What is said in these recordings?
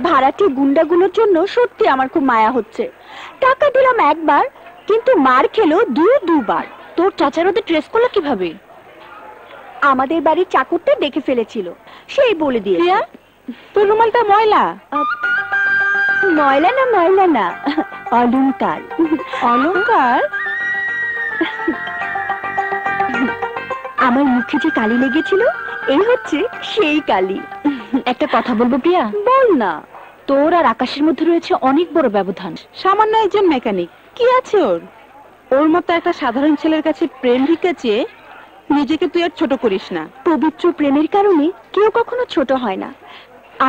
ভাড়াটে গুন্ডাগুলোর জন্য সত্যি আমার খুব মায়া হচ্ছে। টাকা দিলাম একবার, কিন্তু মার খেলো দুবার। তোর চাচার ওদের ট্রেস করলো কিভাবে? আমাদের বাড়ির চাকরটা দেখে ফেলেছিল, সেই বলে দিয়ে। তোর রুমালটা ময়লা। ময়লা না ময়লা না, অলংকার। অলংকার? আমার মুখে যে কালি লেগেছিল, এই হচ্ছে সেই কালি। একটা কথা বলবো প্রিয়া? বল না। তোর আর আকাশের মধ্যে রয়েছে অনেক বড় ব্যবধান। সামান্য একজন মেকানিক, কি আছে ওর? ওর মতো একটা সাধারণ ছেলের কাছে প্রেম ভিক্ষা চেয়ে নিজেকে তুই আর ছোট করিস না। পবিত্র প্রেমের কারণে কেউ কখনো ছোট হয় না।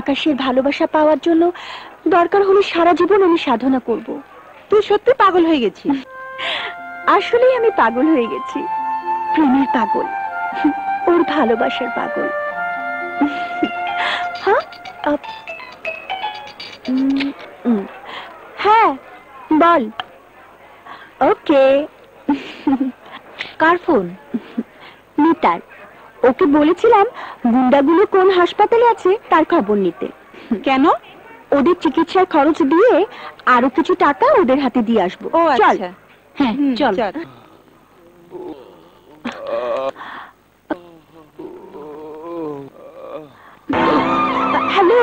আকাশের ভালোবাসা পাওয়ার জন্য দরকার হলে সারা জীবন আমি সাধনা করব। তুই সত্যি পাগল হয়ে গেছিস। আসলেই আমি পাগল হয়ে গেছি, প্রেমের পাগল, ওর ভালোবাসার পাগল। হ্যাঁ বল। ওকে। কার ফোন? মিতার। ওকে বলেছিলাম গুন্ডাগুলো কোন হাসপাতালে আছে তার খবর নিতে। কেন? ওদের চিকিৎসার খরচ দিয়ে আরো কিছু টাকা ওদের হাতে দিয়ে আসবো। ও চল। আচ্ছা, হ্যাঁ চল। হ্যালো।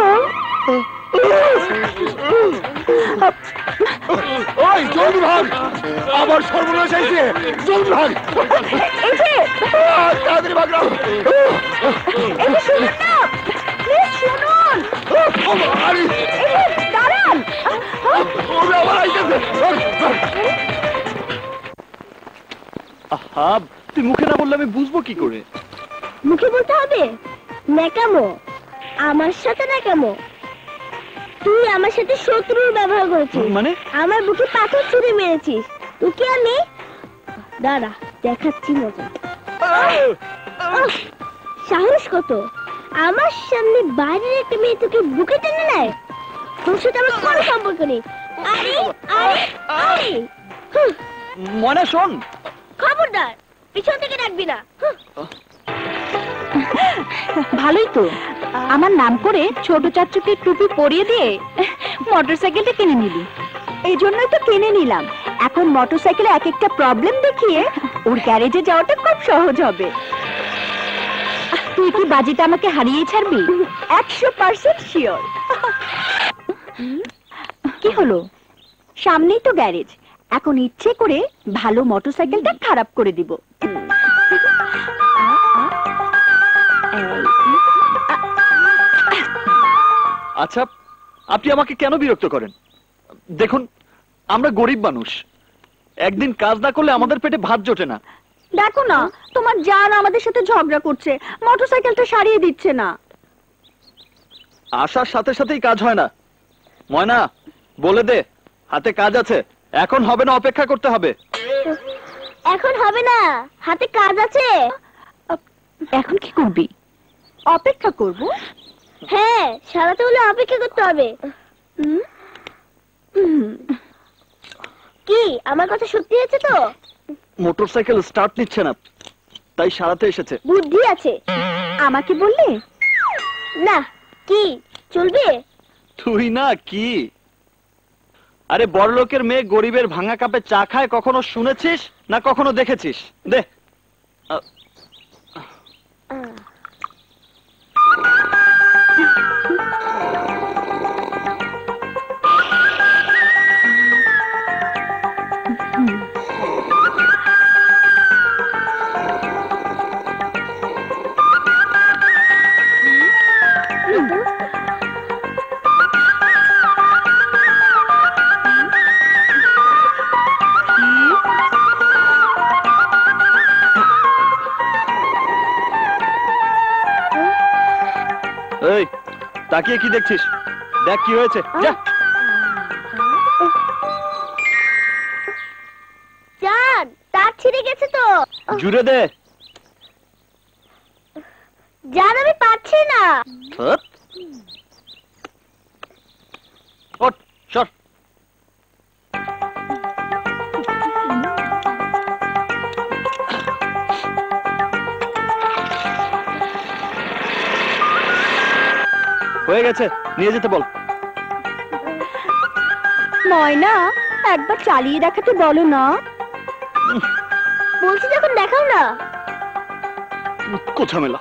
ওই জলদি ভাগ, আবার সর্বনাশ হয়েছে, জলদি ভাগ। এই যে তাড়াতাড়ি ভাগ না। এই যে শুনুন না, প্লিজ শুনুন। আরে এই যে দাঁড়ান। ওরা আবার আইতেছে। আহা, তুই মুখে না বললে আমি বুঝবো কি করে? মুখে বলতে হবে? ন্যাকামো, আমার সাথে ন্যাকামো। তুই আমার সাথে শত্রুর ব্যবহার করেছিস, মানে? আমার বুকে পাথর ছুঁড়ে মেরেছিস। তোকে আমি দাঁড়া দেখাচ্ছি মজা। সাহস কত, আমার সামনে বাইরের একটা মেয়ে তোকে বুকে টেনে নেয়? তোর সাথে আমার কোনো সম্পর্ক নেই। আরে আরে আরে, মনে শোন, খবরদার পিছন থেকে ডাকবি না। ভালোই তো, আমার নাম করে ছোট চাচুকে টুপি পরিয়ে দিয়ে মোটরসাইকেলটা কিনে নিলি। এই জন্যই তো কিনে নিলাম। এখন মোটরসাইকেলে এক একটা প্রবলেম দেখিয়ে ওর গ্যারেজে যাওয়াটা খুব সহজ হবে। তুই কি বাজিতে আমাকে হারিয়ে ছাড়বি? 100% শিওর। কি হলো? সামনেই তো গ্যারেজ, এখন ইচ্ছে করে ভালো মোটরসাইকেলটা খারাপ করে দিব। আচ্ছা আপনি আমাকে কেন বিরক্ত করেন? দেখুন, আমরা গরিব মানুষ, একদিন কাজ না করলে আমাদের পেটে ভাত জোটে না। দেখো না, তোমার জান আমাদের সাথে ঝগড়া করছে, মোটরসাইকেলটা সারিয়ে দিচ্ছে না। আসার সাথে সাথেই কাজ হয় না। ময়না, বলে দে হাতে কাজ আছে, এখন হবে না, অপেক্ষা করতে হবে। এখন হবে না, হাতে কাজ আছে। এখন কি করবি? অপেক্ষা করব। হ্যাঁ, সারাতে হলে অপেক্ষা করতে হবে। কি আমার কথা সত্যি আছে তো? মোটরসাইকেল স্টার্ট নিচ্ছে না, তাই সারাতে এসেছে। বুদ্ধি আছে। আমাকে বললে না, কি চলবে? তুই না কি? আরে বড়লোকের মেয়ে গরিবের ভাঙা কাপে চা খায় কখনো শুনেছিস না কখনো দেখেছিস? দে। এই তাকিয়ে কি দেখছিস? দেখ কি হয়েছে, যা। জান, তার ছিঁড়ে গেছে তো। জুড়ে দে। জান, আমি পারছি না। ওঠ, সর। হয়ে গেছে, নিয়ে যেতে বল। ময়না, একবার চালিয়ে দেখাতে বলো না। বলছি যখন দেখাও না। কোথা মেলা।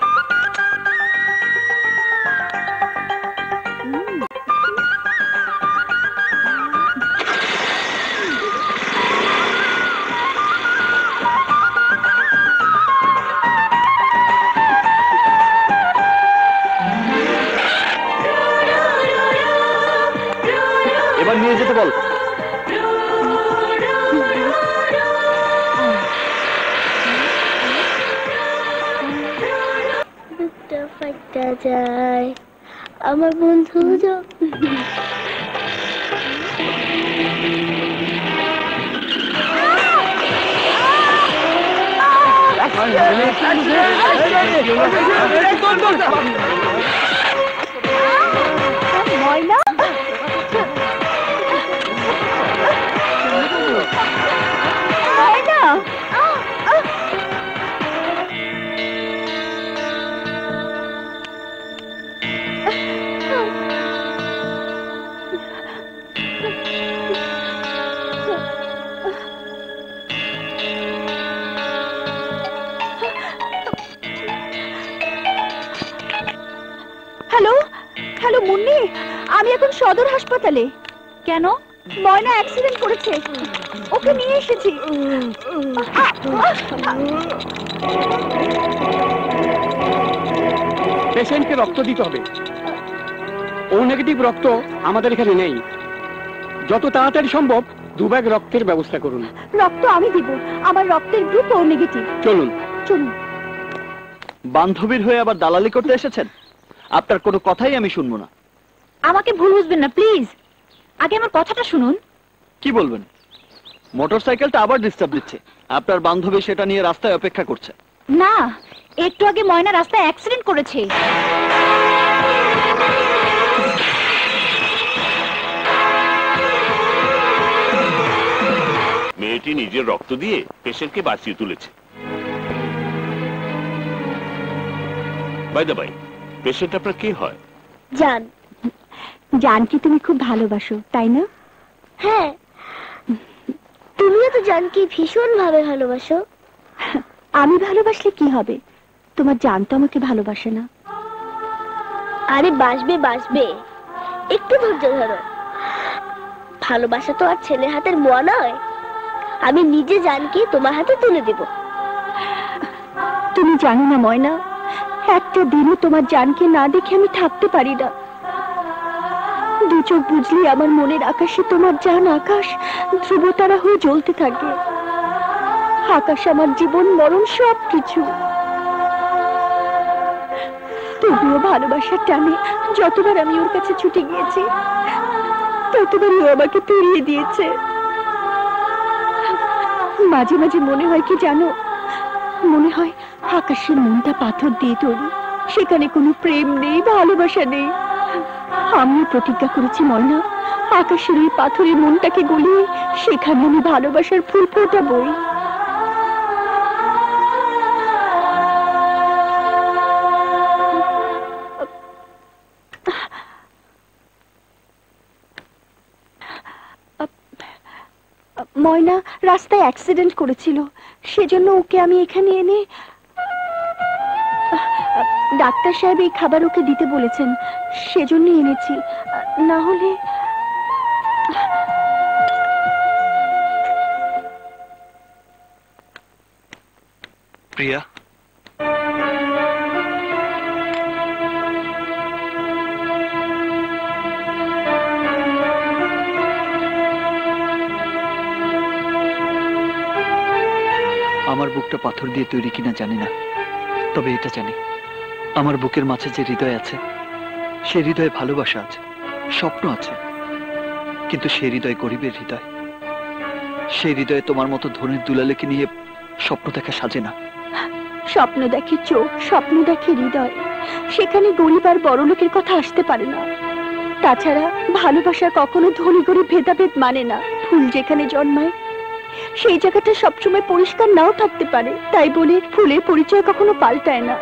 এবার নিয়ে যেতে বল। বুকটা ফাটা যায় আমার বন্ধু ময়না, ময়না, হ্যালো হ্যালো মুন্নি, আমি এখন সদর হাসপাতালে। কেন? ময়না অ্যাক্সিডেন্ট করেছে, ওকে নিয়ে এসেছি। পেশেন্টকে রক্ত দিতে হবে। ও নেগেটিভ রক্ত আমাদের এখানে নেই। যত তাড়াতাড়ি সম্ভব 2 ব্যাগ রক্তের ব্যবস্থা করুন। রক্ত আমি দিব, আমার রক্তের গ্রুপ ও নেগেটিভ। চলুন চলুন। বান্ধবীর হয়ে আবার দালালি করতে এসেছেন? আপনার কোনো কথাই আমি শুনবো না। আমাকে ভুল বুঝবেন না প্লিজ, আগে আমার কথাটা শুনুন। কি বলবেন? মোটরসাইকেলটা আবার ডিস্টার্ব দিচ্ছে। আপনার বান্ধবী সেটা নিয়ে রাস্তায় অপেক্ষা করছে। না, একটু আগে ময়না রাস্তায় অ্যাক্সিডেন্ট করেছে। মেয়েটি নিজের রক্ত দিয়ে পেশেন্টকে বাঁচিয়ে তুলেছে। বাই দ্য বাই, পেশেন্ট আপনার কে হয়? জান। জানকে তুমি খুব ভালোবাসো, তাই না? হ্যাঁ, তুমিও তো জানকে ভীষণ ভাবে ভালোবাসো। আমি ভালোবাসলে কি হবে? তোমার জান তো আমাকে ভালোবাসে না। আরে বাসবে বাসবে, একটু ধৈর্য ধরো। ভালোবাসা তো আর ছেলের হাতের মোয়া নয়। আমি নিজে জানকে তোমার হাতে তুলে দেব। তুমি জানো না ময়না, একটা দিনও তোমার জানকে না দেখে আমি থাকতে পারি না। দু চোখ বুঝলি আমার মনের আকাশে তোমার জান আকাশ ধ্রুবতারা হয়ে জ্বলতে থাকে। আকাশ আমার জীবন মরণ সব কিছু। তবুও ভালোবাসার টানে যতবার আমি ওর কাছে ছুটে গিয়েছি, ততবারই ও আমাকে ফিরিয়ে দিয়েছে। মাঝে মাঝে মনে হয় কি জানো, মনে হয় আকাশের মনটা পাথর দিয়ে তৈরি, সেখানে কোনো প্রেম নেই, ভালোবাসা নেই। আমিও প্রতিজ্ঞা করেছি ময়না, আকাশের ওই পাথরের মনটাকে গলিয়ে সেখানে আমি ভালোবাসার ফুল ফোটাবই। ময়না রাস্তায় অ্যাক্সিডেন্ট করেছিল, সেজন্য ওকে আমি এখানে এনে ডাক্তার সাহেব এই খাবার ওকে দিতে বলেছেন, সেজন্য এনেছি। না হলে প্রিয়া, আমার বুকটা পাথর দিয়ে তৈরি কিনা জানি না, তবে এটা জানি আমার বুকের মাঝে যে হৃদয় আছে, সে হৃদয়ে ভালোবাসা আছে, স্বপ্ন আছে। কিন্তু সে হৃদয় গরিবের হৃদয়। সেই হৃদয়ে তোমার মতো ধনের দুলালেকে নিয়ে স্বপ্ন দেখা সাজে না। স্বপ্ন দেখে চোখ, স্বপ্ন দেখে হৃদয়, সেখানে গরিব আর বড় লোকের কথা আসতে পারে না। তাছাড়া ভালোবাসা কখনো ধনী গরিব ভেদাভেদ মানে না। ফুল যেখানে জন্মায় সেই জায়গাটা সবসময় পরিষ্কার নাও থাকতে পারে, তাই বলে ফুলের পরিচয় কখনো পাল্টায় না।